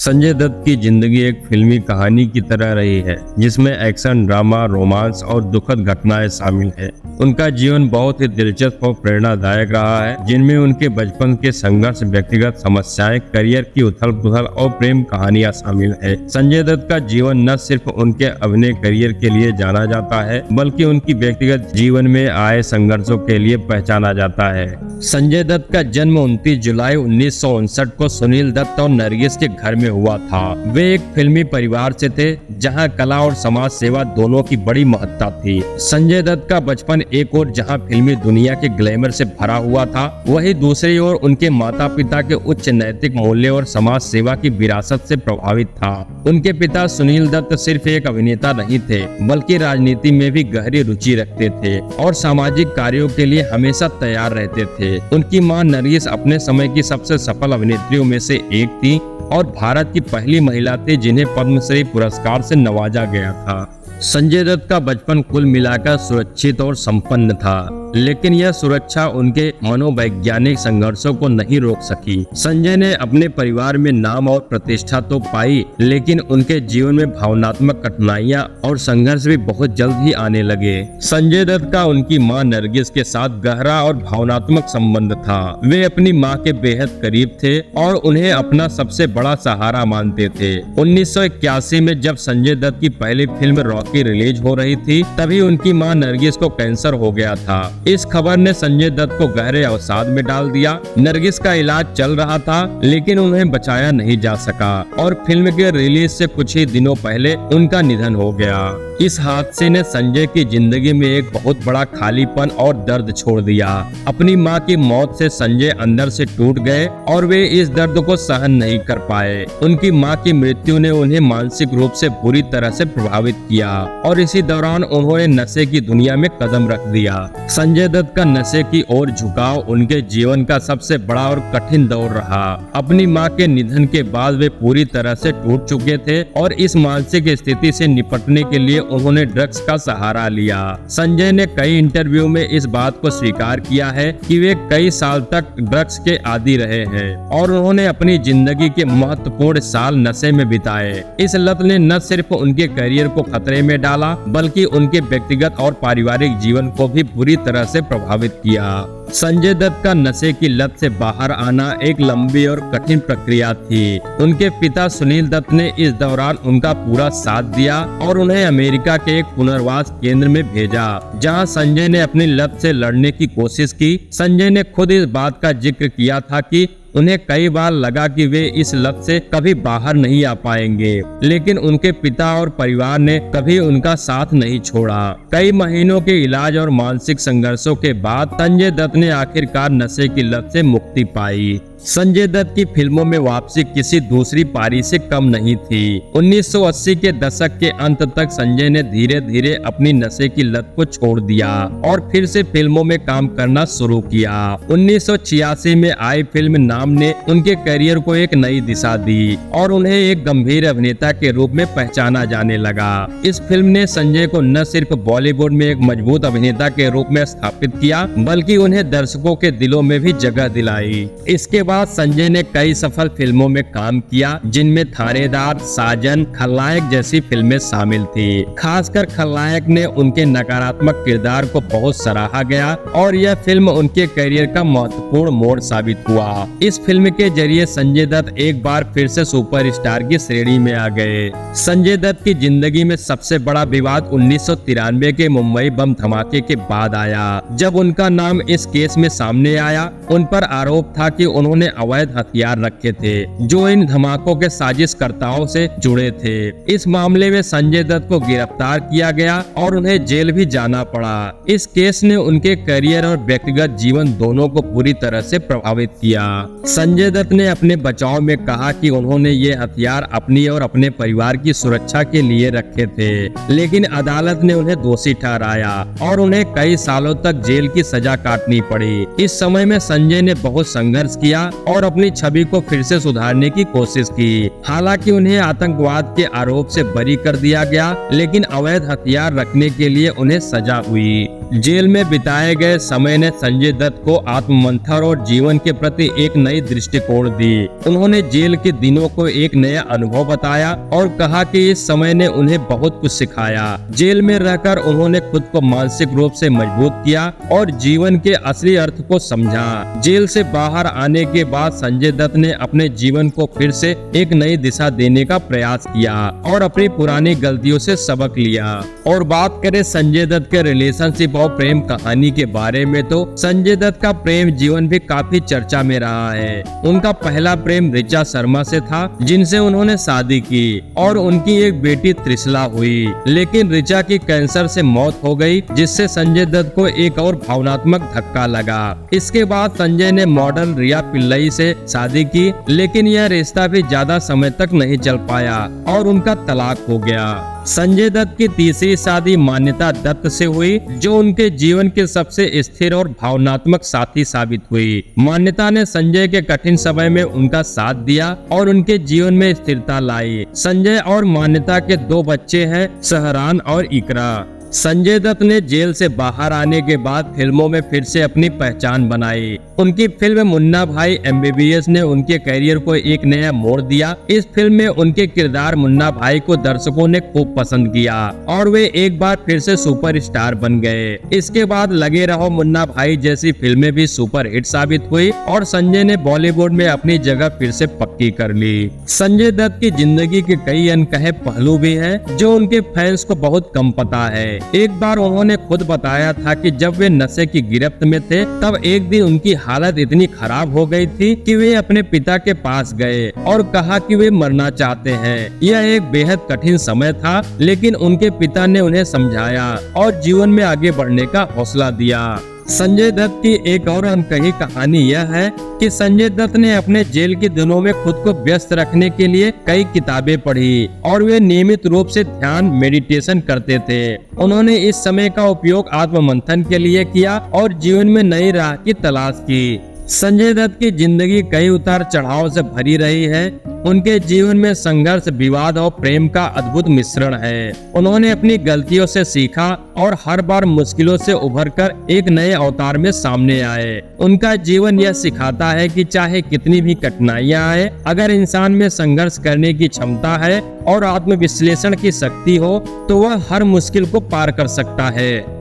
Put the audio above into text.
संजय दत्त की जिंदगी एक फिल्मी कहानी की तरह रही है, जिसमें एक्शन, ड्रामा, रोमांस और दुखद घटनाएं शामिल है। उनका जीवन बहुत ही दिलचस्प और प्रेरणादायक रहा है, जिनमें उनके बचपन के संघर्ष, व्यक्तिगत समस्याएं, करियर की उथल-पुथल और प्रेम कहानियां शामिल है। संजय दत्त का जीवन न सिर्फ उनके अभिनय करियर के लिए जाना जाता है, बल्कि उनकी व्यक्तिगत जीवन में आए संघर्षों के लिए पहचाना जाता है। संजय दत्त का जन्म 29 जुलाई 1959 को सुनील दत्त और नरगिस के घर में हुआ था। वे एक फिल्मी परिवार से थे, जहां कला और समाज सेवा दोनों की बड़ी महत्ता थी। संजय दत्त का बचपन एक ओर जहां फिल्मी दुनिया के ग्लैमर से भरा हुआ था, वहीं दूसरी ओर उनके माता पिता के उच्च नैतिक मूल्य और समाज सेवा की विरासत से प्रभावित था। उनके पिता सुनील दत्त सिर्फ एक अभिनेता नहीं थे, बल्कि राजनीति में भी गहरी रुचि रखते थे और सामाजिक कार्यों के लिए हमेशा तैयार रहते थे। उनकी मां नरगिस अपने समय की सबसे सफल अभिनेत्रियों में से एक थी और भारत की पहली महिला थी जिन्हें पद्मश्री पुरस्कार से नवाजा गया था। संजय दत्त का बचपन कुल मिलाकर सुरक्षित और संपन्न था, लेकिन यह सुरक्षा उनके मनोवैज्ञानिक संघर्षों को नहीं रोक सकी। संजय ने अपने परिवार में नाम और प्रतिष्ठा तो पाई, लेकिन उनके जीवन में भावनात्मक कठिनाइयां और संघर्ष भी बहुत जल्द ही आने लगे। संजय दत्त का उनकी मां नरगिस के साथ गहरा और भावनात्मक संबंध था। वे अपनी मां के बेहद करीब थे और उन्हें अपना सबसे बड़ा सहारा मानते थे। 1981 में जब संजय दत्त की पहली फिल्म रॉकी रिलीज हो रही थी, तभी उनकी मां नरगिस को कैंसर हो गया था। इस खबर ने संजय दत्त को गहरे अवसाद में डाल दिया। नरगिस का इलाज चल रहा था, लेकिन उन्हें बचाया नहीं जा सका और फिल्म के रिलीज से कुछ ही दिनों पहले उनका निधन हो गया। इस हादसे ने संजय की जिंदगी में एक बहुत बड़ा खालीपन और दर्द छोड़ दिया। अपनी मां की मौत से संजय अंदर से टूट गए और वे इस दर्द को सहन नहीं कर पाए। उनकी मां की मृत्यु ने उन्हें मानसिक रूप से बुरी तरह से प्रभावित किया और इसी दौरान उन्होंने नशे की दुनिया में कदम रख दिया। संजय दत्त का नशे की ओर झुकाव उनके जीवन का सबसे बड़ा और कठिन दौर रहा। अपनी मां के निधन के बाद वे पूरी तरह से टूट चुके थे और इस मानसिक स्थिति से निपटने के लिए उन्होंने ड्रग्स का सहारा लिया। संजय ने कई इंटरव्यू में इस बात को स्वीकार किया है कि वे कई साल तक ड्रग्स के आदी रहे हैं और उन्होंने अपनी जिंदगी के महत्वपूर्ण साल नशे में बिताए। इस लत ने न सिर्फ उनके करियर को खतरे में डाला, बल्कि उनके व्यक्तिगत और पारिवारिक जीवन को भी बुरी तरह से प्रभावित किया। संजय दत्त का नशे की लत से बाहर आना एक लंबी और कठिन प्रक्रिया थी। उनके पिता सुनील दत्त ने इस दौरान उनका पूरा साथ दिया और उन्हें अमेरिका के एक पुनर्वास केंद्र में भेजा, जहां संजय ने अपनी लत से लड़ने की कोशिश की। संजय ने खुद इस बात का जिक्र किया था कि उन्हें कई बार लगा कि वे इस लत से कभी बाहर नहीं आ पाएंगे, लेकिन उनके पिता और परिवार ने कभी उनका साथ नहीं छोड़ा। कई महीनों के इलाज और मानसिक संघर्षों के बाद संजय दत्त ने आखिरकार नशे की लत से मुक्ति पाई। संजय दत्त की फिल्मों में वापसी किसी दूसरी पारी से कम नहीं थी। 1980 के दशक के अंत तक संजय ने धीरे धीरे अपनी नशे की लत को छोड़ दिया और फिर से फिल्मों में काम करना शुरू किया। 1986 में आई फिल्म नाम ने उनके करियर को एक नई दिशा दी और उन्हें एक गंभीर अभिनेता के रूप में पहचाना जाने लगा। इस फिल्म ने संजय को न सिर्फ बॉलीवुड में एक मजबूत अभिनेता के रूप में स्थापित किया, बल्कि उन्हें दर्शकों के दिलों में भी जगह दिलाई। इसके बाद संजय ने कई सफल फिल्मों में काम किया, जिनमें थानेदार, साजन, खलनायक जैसी फिल्में शामिल थी। खासकर खलनायक ने उनके नकारात्मक किरदार को बहुत सराहा गया और यह फिल्म उनके करियर का महत्वपूर्ण मोड़ साबित हुआ। इस फिल्म के जरिए संजय दत्त एक बार फिर से सुपरस्टार की श्रेणी में आ गए। संजय दत्त की जिंदगी में सबसे बड़ा विवाद 1993 के मुंबई बम धमाके के बाद आया, जब उनका नाम इस केस में सामने आया। उन पर आरोप था कि उन्होंने अवैध हथियार रखे थे, जो इन धमाकों के साजिशकर्ताओं से जुड़े थे। इस मामले में संजय दत्त को गिरफ्तार किया गया और उन्हें जेल भी जाना पड़ा। इस केस ने उनके करियर और व्यक्तिगत जीवन दोनों को पूरी तरह से प्रभावित किया। संजय दत्त ने अपने बचाव में कहा कि उन्होंने ये हथियार अपनी और अपने परिवार की सुरक्षा के लिए रखे थे, लेकिन अदालत ने उन्हें दोषी ठहराया और उन्हें कई सालों तक जेल की सजा काटनी पड़ी। इस समय में संजय ने बहुत संघर्ष किया किया और अपनी छवि को फिर से सुधारने की कोशिश की। हालांकि उन्हें आतंकवाद के आरोप से बरी कर दिया गया, लेकिन अवैध हथियार रखने के लिए उन्हें सजा हुई। जेल में बिताए गए समय ने संजय दत्त को आत्ममंथन और जीवन के प्रति एक नई दृष्टिकोण दी। उन्होंने जेल के दिनों को एक नया अनुभव बताया और कहा कि इस समय ने उन्हें बहुत कुछ सिखाया। जेल में रहकर उन्होंने खुद को मानसिक रूप से मजबूत किया और जीवन के असली अर्थ को समझा। जेल से बाहर आने के बाद संजय दत्त ने अपने जीवन को फिर से एक नई दिशा देने का प्रयास किया और अपनी पुरानी गलतियों से सबक लिया। और बात करें संजय दत्त के रिलेशनशिप और प्रेम कहानी के बारे में, तो संजय दत्त का प्रेम जीवन भी काफी चर्चा में रहा है। उनका पहला प्रेम ऋचा शर्मा से था, जिनसे उन्होंने शादी की और उनकी एक बेटी त्रिशला हुई। लेकिन ऋचा की कैंसर से मौत हो गई, जिससे संजय दत्त को एक और भावनात्मक धक्का लगा। इसके बाद संजय ने मॉडल रिया पिल्लई से शादी की, लेकिन यह रिश्ता भी ज्यादा समय तक नहीं चल पाया और उनका तलाक हो गया। संजय दत्त की तीसरी शादी मान्यता दत्त से हुई, जो उनके जीवन के सबसे स्थिर और भावनात्मक साथी साबित हुई। मान्यता ने संजय के कठिन समय में उनका साथ दिया और उनके जीवन में स्थिरता लाई। संजय और मान्यता के 2 बच्चे हैं, सहरान और इकरा। संजय दत्त ने जेल से बाहर आने के बाद फिल्मों में फिर से अपनी पहचान बनाई। उनकी फिल्म मुन्ना भाई MBBS ने उनके करियर को एक नया मोड़ दिया। इस फिल्म में उनके किरदार मुन्ना भाई को दर्शकों ने खूब पसंद किया और वे एक बार फिर से सुपरस्टार बन गए। इसके बाद लगे रहो मुन्ना भाई जैसी फिल्में भी सुपर हिट साबित हुई और संजय ने बॉलीवुड में अपनी जगह फिर से पक्की कर ली। संजय दत्त की जिंदगी के कई अनकहे पहलू भी हैं, जो उनके फैंस को बहुत कम पता है। एक बार उन्होंने खुद बताया था कि जब वे नशे की गिरफ्त में थे, तब एक दिन उनकी हालत इतनी खराब हो गई थी कि वे अपने पिता के पास गए और कहा कि वे मरना चाहते हैं। यह एक बेहद कठिन समय था, लेकिन उनके पिता ने उन्हें समझाया और जीवन में आगे बढ़ने का हौसला दिया। संजय दत्त की एक और अनकही कहानी यह है कि संजय दत्त ने अपने जेल के दिनों में खुद को व्यस्त रखने के लिए कई किताबें पढ़ी और वे नियमित रूप से ध्यान मेडिटेशन करते थे। उन्होंने इस समय का उपयोग आत्ममंथन के लिए किया और जीवन में नई राह की तलाश की। संजय दत्त की जिंदगी कई उतार चढ़ाव से भरी रही है। उनके जीवन में संघर्ष, विवाद और प्रेम का अद्भुत मिश्रण है। उन्होंने अपनी गलतियों से सीखा और हर बार मुश्किलों से उभरकर एक नए अवतार में सामने आए। उनका जीवन यह सिखाता है कि चाहे कितनी भी कठिनाइयां आए, अगर इंसान में संघर्ष करने की क्षमता है और आत्मविश्लेषण की शक्ति हो, तो वह हर मुश्किल को पार कर सकता है।